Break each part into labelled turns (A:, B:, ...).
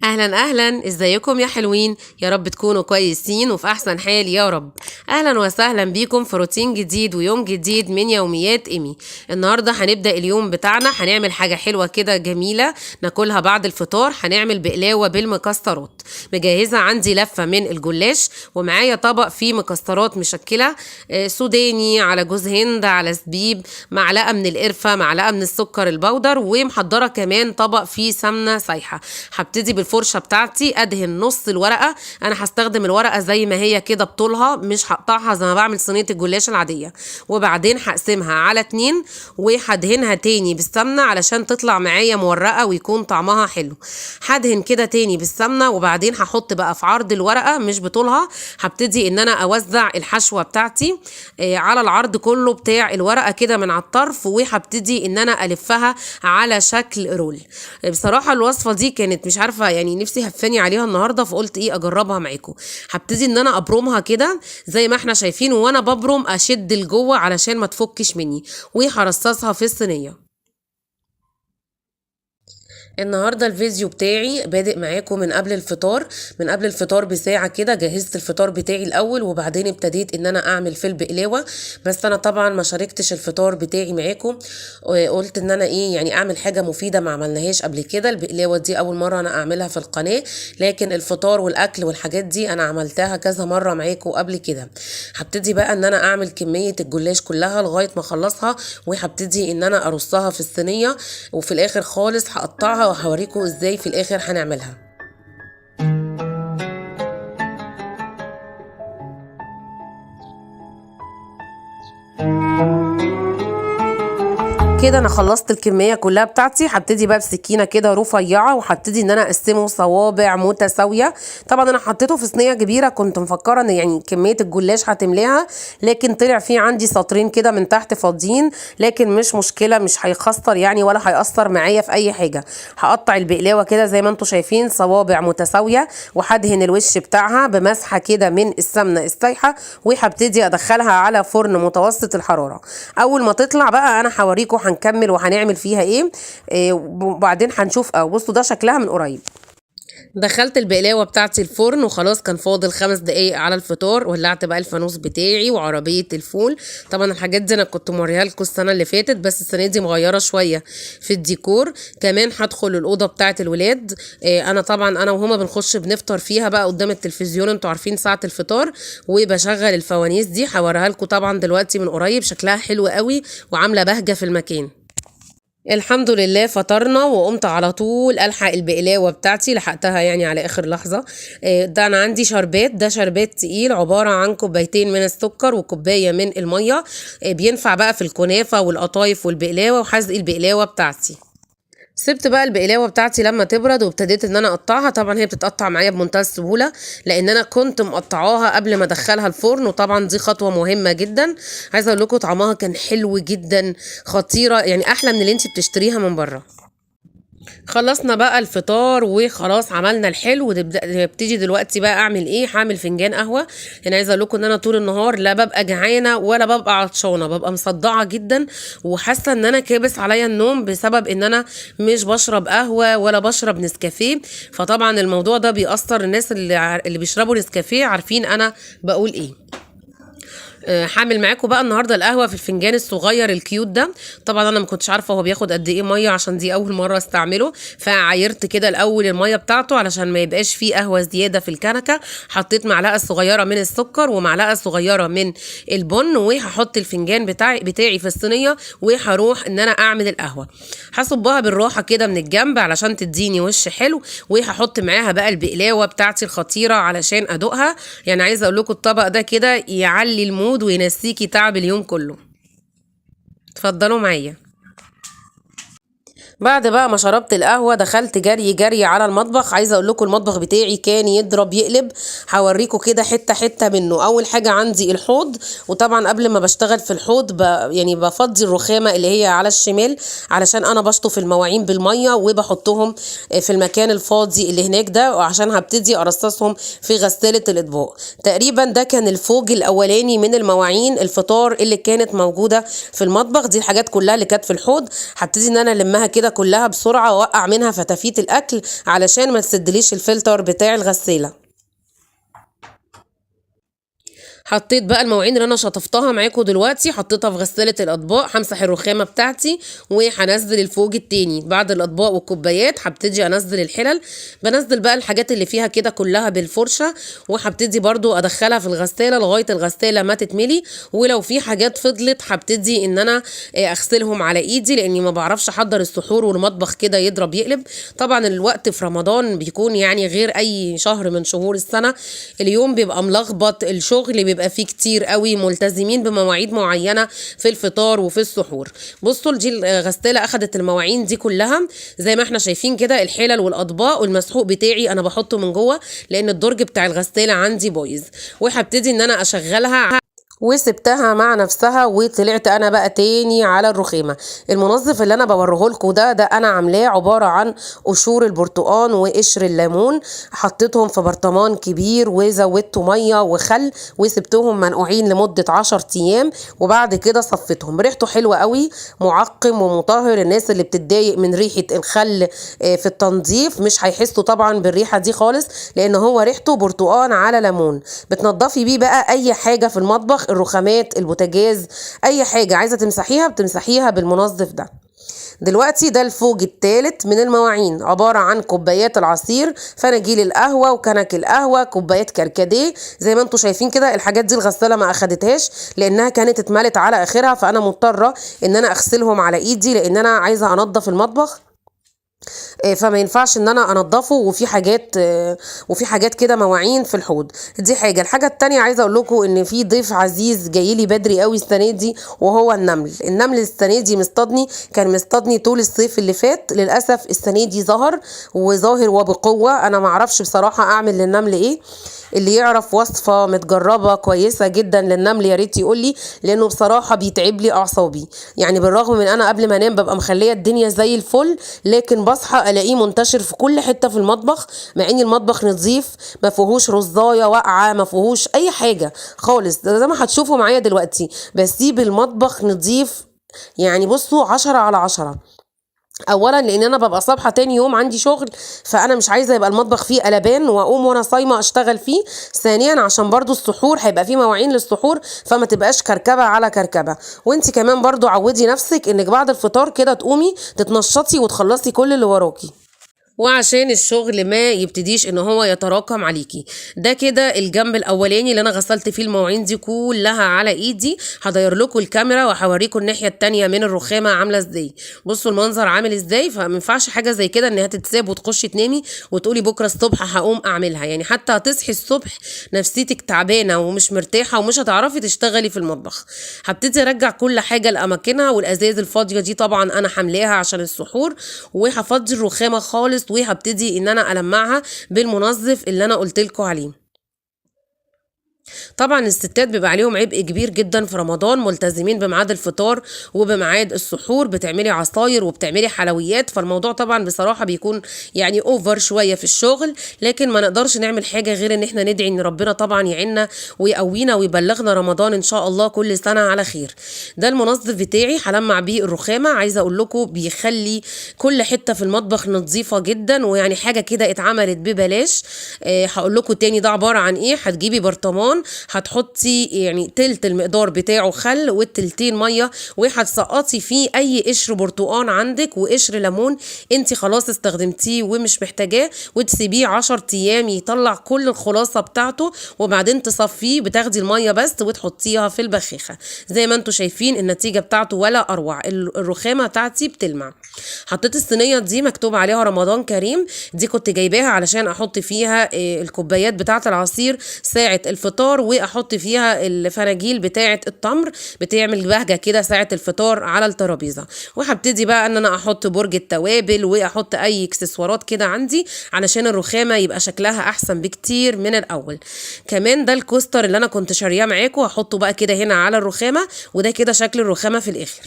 A: اهلا اهلا، ازيكم يا حلوين؟ يا رب تكونوا كويسين وفي احسن حال يا رب. اهلا وسهلا بيكم في روتين جديد ويوم جديد من يوميات ايمي. النهارده هنبدا اليوم بتاعنا، هنعمل حاجه حلوه كده جميله ناكلها بعد الفطار. هنعمل بقلاوه بالمكسرات. مجهزه عندي لفه من الجلاش، ومعايا طبق فيه مكسرات مشكله، سوداني على جوز هند على زبيب، معلقه من القرفه، معلقه من السكر البودر، ومحضره كمان طبق فيه سمنه سايحه. هبتدي بالفرشه بتاعتي ادهن نص الورقه. انا هستخدم الورقه زي ما هي كده بطولها، مش هقطعها زي ما بعمل صينيه الجلاش العاديه. وبعدين هقسمها على 2 وهدهنها تاني بالسمنه علشان تطلع معايا مورقه ويكون طعمها حلو. هدهن كده تاني بالسمنه، وبعدين هحط بقى في عرض الورقه مش بطولها. هبتدي ان انا اوزع الحشوه بتاعتي على العرض كله بتاع الورقه كده من على الطرف، وهبتدي ان انا الفها على شكل رول. بصراحه الوصفه دي كانت مش عارفه يعني نفسي هفاني عليها النهارده، فقلت ايه اجربها معاكم. هبتدي ان انا ابرمها كده زي ما احنا شايفين، وانا ببرم اشد لجوه علشان ما تفكش مني، وهرصصها في الصينيه. النهارده الفيديو بتاعي بادئ معاكم من قبل الفطار. من قبل الفطار بساعه كده جهزت الفطار بتاعي الاول، وبعدين ابتديت ان انا اعمل في البقلاوه. بس انا طبعا ما شاركتش الفطار بتاعي معاكم، وقلت ان انا ايه يعني اعمل حاجه مفيده ما عملناهاش قبل كده. البقلاوه دي اول مره انا اعملها في القناه، لكن الفطار والاكل والحاجات دي انا عملتها كذا مره معاكم قبل كده. هبتدي بقى ان انا اعمل كميه الجلاش كلها لغايه ما اخلصها، وهبتدي ان انا ارصها في الصينيه، وفي الاخر خالص هقطعها وهوريكم ازاي في الاخر هنعملها. كده انا خلصت الكميه كلها بتاعتي. هبتدي بقى بسكينه كده رفيعه، وهبتدي ان انا اقسمه صوابع متساويه. طبعا انا حطيته في صينيه كبيره، كنت مفكره ان يعني كميه الجلاش هتملاها، لكن طلع فيه عندي سطرين كده من تحت فاضيين. لكن مش مشكله، مش هيخسر يعني ولا هيأثر معايا في اي حاجه. هقطع البقلاوه كده زي ما انتم شايفين صوابع متساويه، وهدهن الوش بتاعها بمسحه كده من السمنه السايحه، وهبتدي ادخلها على فرن متوسط الحراره. اول ما تطلع بقى انا هوريكم هنكمل وهنعمل فيها ايه. وبعدين هنشوف. بصوا ده شكلها من قريب. دخلت البقلاوه بتاعتي الفرن وخلاص، كان فاضل 5 دقايق على الفطار. ولعت بقى الفانوس بتاعي وعربيه الفول. طبعا الحاجات دي انا كنت موريها لكم السنه اللي فاتت، بس السنه دي مغيره شويه في الديكور. كمان هدخل الاوضه بتاعه الولاد. انا طبعا انا وهما بنخش بنفطر فيها بقى قدام التلفزيون، انتوا عارفين ساعه الفطار. وبشغل الفوانيس دي هوريها لكم طبعا دلوقتي من قريب، شكلها حلو قوي وعامله بهجه في المكان. الحمد لله فطرنا، وقمت على طول الحق البقلاوه بتاعتي، لحقتها يعني على اخر لحظه. ده انا عندي شربات، ده شربات تقيل عباره عن كوبايتين من السكر وكوبايه من الميه. بينفع بقى في الكنافه والقطايف والبقلاوه وحزق البقلاوه بتاعتي. سبت بقى البقلاوه بتاعتي لما تبرد، وابتديت ان انا اقطعها. طبعا هي بتتقطع معايا بمنتهى السهوله، لان انا كنت مقطعاها قبل ما ادخلها الفرن، وطبعا دي خطوه مهمه جدا. عايزه اقول لكم طعمها كان حلو جدا، خطيره يعني، احلى من اللي انت بتشتريها من بره. خلصنا بقى الفطار وخلاص عملنا الحلو. نبتدي دلوقتي بقى اعمل ايه. هعمل فنجان قهوه. يعني عايزه اقول لكم ان انا طول النهار لا ببقى جعانه ولا ببقى عطشانه، ببقى مصدعه جدا وحاسه ان انا كابس عليا النوم، بسبب ان انا مش بشرب قهوه ولا بشرب نسكافيه. فطبعا الموضوع ده بيأثر. الناس اللي بيشربوا نسكافيه عارفين انا بقول ايه. هعمل معاكم بقى النهارده القهوه في الفنجان الصغير الكيوت ده. طبعا انا ما كنتش عارفه هو بياخد قد ايه ميه، عشان دي اول مره استعمله. فعايرت كده الاول الميه بتاعته علشان ما يبقاش فيه قهوه زياده في الكنكه. حطيت معلقه صغيره من السكر ومعلقه صغيره من البن، وهحط الفنجان بتاعي في الصينيه، وهروح ان انا اعمل القهوه. هصبها بالراحه كده من الجنب علشان تديني وش حلو، وهحط معاها بقى البقلاوه بتاعتي الخطيره علشان ادوقها. يعني عايزه اقول لكم الطبق ده كده يعلي المود وينسيكي تعب اليوم كله. اتفضلوا معايا. بعد بقى ما شربت القهوه دخلت جري جري على المطبخ. عايزه اقول لكم المطبخ بتاعي كان يضرب يقلب. هوريكم كده حته حته منه. اول حاجه عندي الحوض، وطبعا قبل ما بشتغل في الحوض يعني بفضي الرخامه اللي هي على الشمال، علشان انا بشطف المواعين بالميه وبحطهم في المكان الفاضي اللي هناك ده، وعشان هبتدي ارصصهم في غساله الاطباق. تقريبا ده كان الفوج الاولاني من المواعين الفطار اللي كانت موجوده في المطبخ. دي الحاجات كلها اللي كانت في الحوض. هبتدي ان انا المها كده كده كلها بسرعة واوقع منها فتافيت الاكل علشان ما تسدليش الفلتر بتاع الغسالة. حطيت بقى المواعين اللي انا شطفتها معاكم دلوقتي، حطيتها في غسالة الاطباق. همسح الرخامة بتاعتي وهنزل الفوج التاني. بعد الاطباق والكوبايات هبتدي انزل الحلل. بنزل بقى الحاجات اللي فيها كده كلها بالفرشة، وهبتدي برضو ادخلها في الغسالة لغاية الغسالة ما تتملي. ولو في حاجات فضلت هبتدي ان انا اغسلهم على ايدي، لاني ما بعرفش احضر السحور والمطبخ كده يضرب يقلب. طبعا الوقت في رمضان بيكون يعني غير اي شهر من شهور السنة، اليوم بيبقى ملخبط، الشغل بيبقى فيه كتير قوي، ملتزمين بمواعيد معينة في الفطار وفي السحور. بصوا دي الغسالة اخدت المواعين دي كلها زي ما احنا شايفين كده، الحلل والاطباق والمسحوق بتاعي انا بحطه من جوه لان الدرج بتاع الغسالة عندي بايظ. وهبتدي ان انا اشغلها وسبتها مع نفسها، وطلعت انا بقى تاني على الرخامه. المنظف اللي انا بوريه لكم ده انا عاملاه عباره عن قشور البرتقال وقشر الليمون. حطيتهم في برطمان كبير وزودت ميه وخل وسبتهم منقوعين لمده 10 ايام، وبعد كده صفيتهم. ريحته حلوه قوي، معقم ومطهر. الناس اللي بتتضايق من ريحه الخل في التنظيف مش هيحسوا طبعا بالريحه دي خالص، لان هو ريحته برتقال على ليمون. بتنضفي بيه بقى اي حاجه في المطبخ، الرخامات، البوتاجاز، اي حاجة عايزة تمسحيها بتمسحيها بالمنظف ده. دلوقتي ده الفوج الثالث من المواعين، عبارة عن كوبايات العصير، فناجيل القهوة وكنك القهوة، كوبايات كركديه. زي ما انتم شايفين كده الحاجات دي الغسالة ما اخدتهاش لانها كانت اتملت على اخرها، فانا مضطرة ان انا اغسلهم على ايدي لان انا عايزة انضف المطبخ. فما ينفعش ان انا انضفه وفي حاجات كده مواعين في الحوض. دي حاجه. الحاجه التانية عايزه اقول لكم ان في ضيف عزيز جاي لي بدري قوي السنه دي، وهو النمل السنه دي مصطادني، كان مصطادني طول الصيف اللي فات. للاسف السنه دي ظاهر وبقوه. انا ما اعرفش بصراحه اعمل للنمل ايه. اللي يعرف وصفه متجربه كويسه جدا للنمل يا ريت يقول لي، لانه بصراحه بيتعب لي اعصابي. يعني بالرغم من انا قبل ما انام ببقى مخليه الدنيا زي الفل، لكن بصحى الاقيه منتشر في كل حته في المطبخ، مع ان المطبخ نظيف ما فيهوش رزايه واقعه، ما فيهوش اي حاجه خالص. ده زي ما هتشوفوا معايا دلوقتي بسيب المطبخ نظيف. يعني بصوا 10/10. اولا لان انا ببقى صبحه تاني يوم عندي شغل، فانا مش عايزه يبقى المطبخ فيه قلبان واقوم وانا صايمه اشتغل فيه. ثانيا عشان برضو السحور هيبقى فيه مواعين للسحور، فما تبقاش كركبه على كركبه. وانت كمان برضو عودي نفسك انك بعد الفطار كده تقومي تتنشطي وتخلصي كل اللي وراكي، وعشان الشغل ما يبتديش ان هو يتراكم عليكي. ده كده الجنب الاولاني اللي انا غسلت فيه المواعين دي كلها على ايدي. هدير لكم الكاميرا وهوريكم الناحيه التانية من الرخامه عامله ازاي. بصوا المنظر عامل ازاي. فما ينفعش حاجه زي كده انها تتساب وتخشي تنامي وتقولي بكره الصبح هقوم اعملها. يعني حتى هتصحي الصبح نفسيتك تعبانه ومش مرتاحه ومش هتعرفي تشتغلي في المطبخ. هبتدي ارجع كل حاجه لاماكنها، والازاز الفاضيه دي طبعا انا حاملاها عشان السحور، وهفضي الرخامه خالص وهبتدي ان انا المعها بالمنظف اللي انا قلت لكم عليه. طبعا الستات بيبقى عليهم عبء كبير جدا في رمضان، ملتزمين بميعاد الفطار وبميعاد السحور، بتعملي عصاير وبتعملي حلويات، فالموضوع طبعا بصراحه بيكون يعني اوفر شويه في الشغل. لكن ما نقدرش نعمل حاجه غير ان احنا ندعي ان ربنا طبعا يعيننا ويقوينا ويبلغنا رمضان ان شاء الله كل سنه على خير. ده المنظف بتاعي هلمع بيه الرخامه. عايزه اقول لكم بيخلي كل حته في المطبخ نظيفه جدا، ويعني حاجه كده اتعملت ببلاش. هقول لكم تاني ده عباره عن ايه. هتجيبي برطمان، هتحطي يعني تلت المقدار بتاعه خل والتلتين ميه، وهتسقطي فيه اي قشر برتقان عندك وقشر ليمون انت خلاص استخدمتيه ومش محتاجاه، وتسيبيه 10 ايام يطلع كل الخلاصه بتاعته، وبعدين تصفيه. بتاخدي الميه بس وتحطيها في البخاخه. زي ما انتم شايفين النتيجه بتاعته ولا اروع. الرخامه بتاعتي بتلمع. حطيت الصينيه دي مكتوب عليها رمضان كريم. دي كنت جايباها علشان احط فيها الكوبايات بتاعه العصير ساعه الفطار، واحط فيها الفناجيل بتاعه التمر، بتعمل بهجه كده ساعه الفطار على الترابيزه. وهبتدي بقى ان انا احط برج التوابل واحط اي اكسسوارات كده عندي علشان الرخامه يبقى شكلها احسن بكتير من الاول. كمان ده الكوستر اللي انا كنت شارياه معاكم هحطه بقى كده هنا على الرخامه، وده كده شكل الرخامه في الاخر.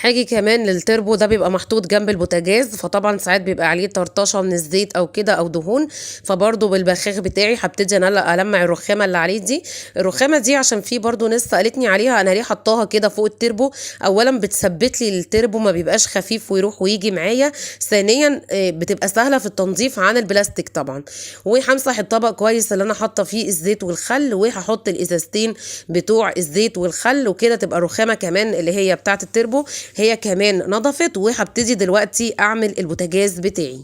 A: هاجي كمان للتربو ده بيبقى محطوط جنب البوتاجاز، فطبعا ساعات بيبقى عليه طرطشه من الزيت او كده او دهون، فبرضه بالبخاخ بتاعي هبتدي انا المع الرخامه اللي عليه دي. الرخامه دي عشان في برضه ناس سالتني عليها انا ليه حطاها كده فوق التربو. اولا بتثبت لي التربو ما بيبقاش خفيف ويروح ويجي معايا، ثانيا بتبقى سهله في التنظيف عن البلاستيك طبعا. وهمسح الطبق كويس اللي انا حاطه فيه الزيت والخل، وهحط الازازتين بتوع الزيت والخل، وكده تبقى الرخامه كمان اللي هي بتاعه التربو هي كمان نضفت. وهبتدي دلوقتي اعمل البوتاجاز بتاعي.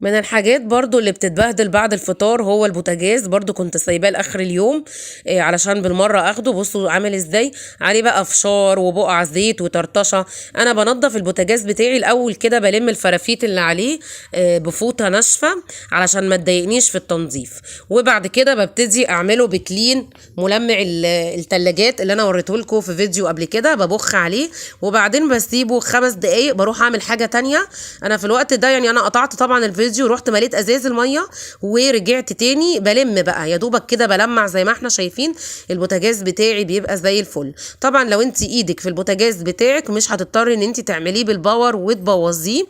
A: من الحاجات برضو اللي بتتبهدل بعد الفطار هو البوتاجاز، برضو كنت سايباه لاخر اليوم علشان بالمره اخده. بصوا عامل ازاي، عليه بقى فشار وبقع زيت وطرطشه. انا بنضف البوتاجاز بتاعي الاول كده، بلم الفرافيت اللي عليه بفوطه ناشفه علشان ما تضايقنيش في التنظيف. وبعد كده ببتدي اعمله بكلين ملمع التلاجات اللي انا وريته لكم في فيديو قبل كده، ببخ عليه وبعدين بسيبه 5 دقايق، بروح اعمل حاجه تانية. انا في الوقت ده يعني انا قطعت طبعا الفيديو، رحت مليت ازاز الميه ورجعت تاني بلم بقى يا دوبك كده بلمع زي ما احنا شايفين. البوتاجاز بتاعي بيبقى زي الفل. طبعا لو انت ايدك في البوتاجاز بتاعك مش هتضطري ان انت تعمليه بالباور وتبوظيه.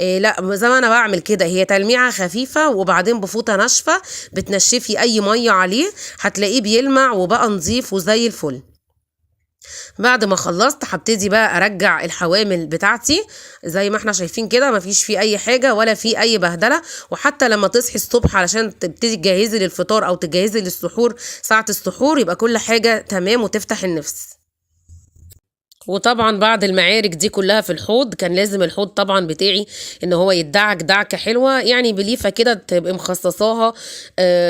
A: لا زي ما انا بعمل كده، هي تلميعه خفيفه وبعدين بفوطه ناشفه بتنشفي اي ميه عليه، هتلاقيه بيلمع وبقى نظيف وزي الفل. بعد ما خلصت هبتدي بقى ارجع الحوامل بتاعتي زي ما احنا شايفين كده، مفيش فيه اي حاجه ولا فيه اي بهدله. وحتى لما تصحي الصبح علشان تبتدي تجهزي للفطار او تجهزي للسحور ساعه السحور، يبقى كل حاجه تمام وتفتح النفس. وطبعا بعد المعارك دي كلها في الحوض كان لازم الحوض طبعا بتاعي ان هو يدعك دعكه حلوه، يعني بليفه كده تبقي مخصصاها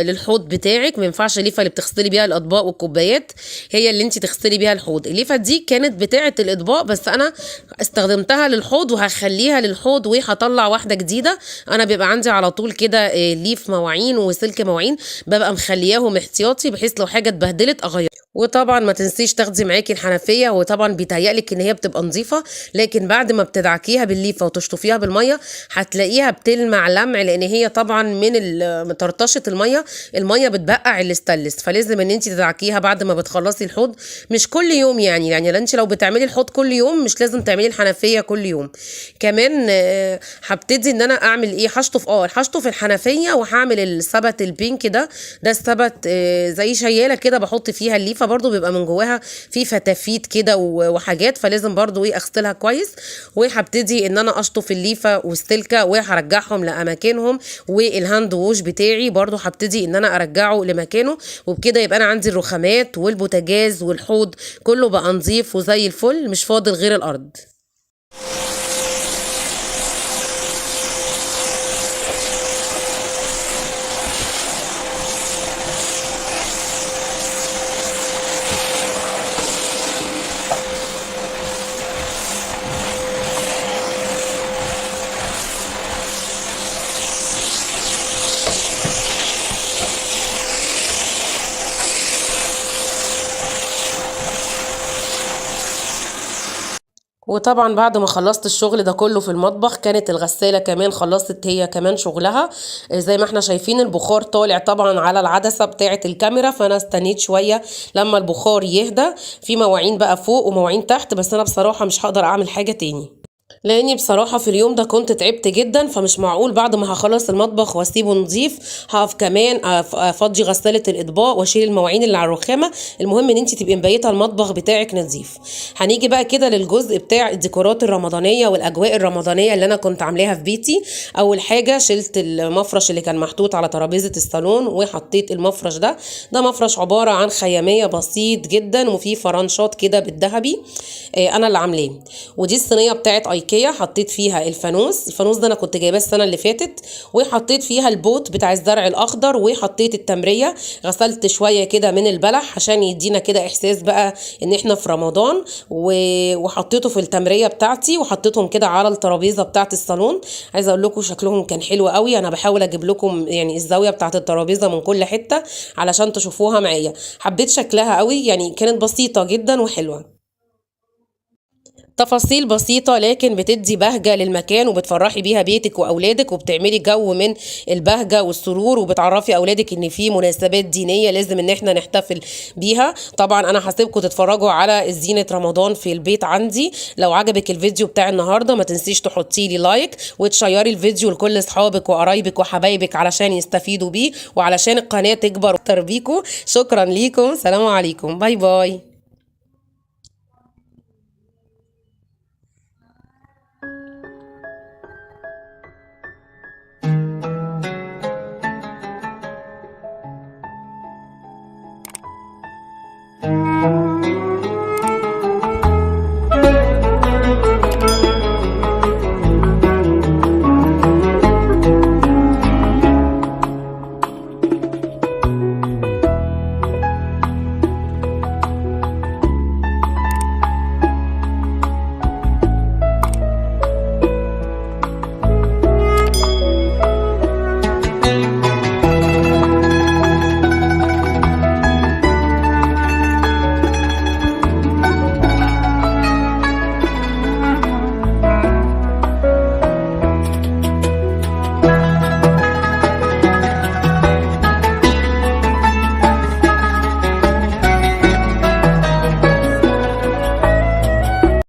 A: للحوض بتاعك. ما ينفعش الليفه اللي بتغسلي بيها الاطباق والكوبايات هي اللي انت تغسلي بيها الحوض. الليفه دي كانت بتاعه الاطباق بس انا استخدمتها للحوض وهخليها للحوض، وهطلع واحده جديده. انا بيبقى عندي على طول كده ليف مواعين وسلك مواعين، ببقى مخلياهم احتياطي بحيث لو حاجه اتبهدلت اغير. وطبعا ما تنسيش تاخدي معاكي الحنفيه، وطبعا بيتهيألك ان هي بتبقى نظيفه لكن بعد ما بتدعكيها بالليفه وتشطفيها بالميه هتلاقيها بتلمع لمع، لان هي طبعا من طرطشه الميه بتبقع الاستانلس، فلازم ان انت تدعكيها بعد ما بتخلصي الحوض. مش كل يوم يعني انت لو بتعملي الحوض كل يوم مش لازم تعملي الحنفيه كل يوم. كمان هبتدي ان انا اعمل ايه، هشطف الحنفيه وهعمل السبت البينك ده السبت زي شياله كده بحط فيها الليفه، برضو بيبقى من جواها في فتافيت كده وحاجات، فلازم برضو اغسلها كويس. وهبتدي ان انا اشطف الليفه والسلكه وهرجعهم لاماكنهم. والهاند ووش بتاعي برضو هبتدي ان انا ارجعه لمكانه، وبكده يبقى انا عندي الرخامات والبوتاجاز والحوض كله بقى نظيف وزي الفل، مش فاضل غير الارض. وطبعا بعد ما خلصت الشغل ده كله في المطبخ كانت الغسالة كمان خلصت هي كمان شغلها. زي ما احنا شايفين البخار طالع طبعا على العدسة بتاعة الكاميرا، فانا استنيت شوية لما البخار يهدى. في مواعين بقى فوق ومواعين تحت، بس انا بصراحة مش هقدر اعمل حاجة تاني لاني بصراحة في اليوم ده كنت تعبت جدا، فمش معقول بعد ما هخلص المطبخ واسيبه نظيف هقف كمان افضي غسالة الاطباق واشيل المواعين اللي على الرخامة. المهم ان انت تبقي مبيته المطبخ بتاعك نظيف. هنيجي بقى كده للجزء بتاع الديكورات الرمضانية والاجواء الرمضانية اللي انا كنت عاملاها في بيتي. اول حاجة شلت المفرش اللي كان محطوط على ترابيزة الصالون وحطيت المفرش ده مفرش عبارة عن خيامية بسيط جدا وفيه فرنشات كده بالذهبي انا اللي عاملاه. ودي الصينية بتاعت ايكيا حطيت فيها الفانوس ده انا كنت جايباه السنه اللي فاتت، وحطيت فيها البوت بتاع الزرع الاخضر، وحطيت التمريه غسلت شويه كده من البلح عشان يدينا كده احساس بقى ان احنا في رمضان، وحطيته في التمريه بتاعتي وحطيتهم كده على الترابيزه بتاعت الصالون. عايزه اقول لكم شكلهم كان حلو قوي. انا بحاول اجيب لكم يعني الزاويه بتاعت الترابيزه من كل حته علشان تشوفوها معايا. حبيت شكلها قوي، يعني كانت بسيطه جدا وحلوه. تفاصيل بسيطة لكن بتدي بهجة للمكان وبتفرحي بيها بيتك وأولادك وبتعملي جو من البهجة والسرور وبتعرفي أولادك إن في مناسبات دينية لازم إن احنا نحتفل بيها. طبعا أنا هسيبكم تتفرجوا على زينة رمضان في البيت عندي. لو عجبك الفيديو بتاع النهاردة ما تنسيش تحطي لي لايك وتشيري الفيديو لكل أصحابك وقرايبك وحبايبك علشان يستفيدوا بيه وعلشان القناة تكبر أكتر بيكم. شكرا ليكم، سلام عليكم، باي باي.